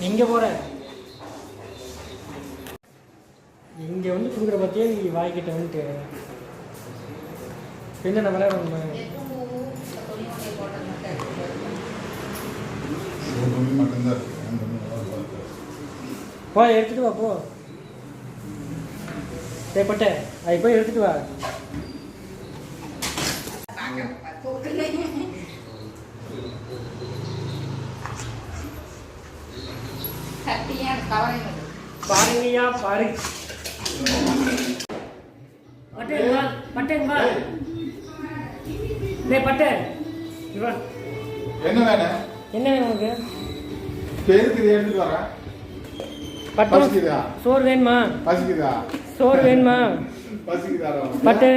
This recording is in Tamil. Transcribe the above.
எங்கே போகிற? இங்கே வந்து கொடுக்குற பார்த்தியே நீ வாய்க்கிட்ட வந்துட்டு என்னென்ன விளையாடணும்? போ எடுத்துட்டு வா. போ தேப்பட்ட அது போய் எடுத்துட்டு வா. பாருங்கய்யா பாரு. பட்டேன் வா. பட்டேன் என்ன வேணும்? என்ன வேணும் உனக்கு? பேருக்கு எடுத்துட்டு வரேன். பட்டு சோறு வேணுமா? பசிக்குதா? சோறு வேணுமா? பசிக்குதா? பட்டு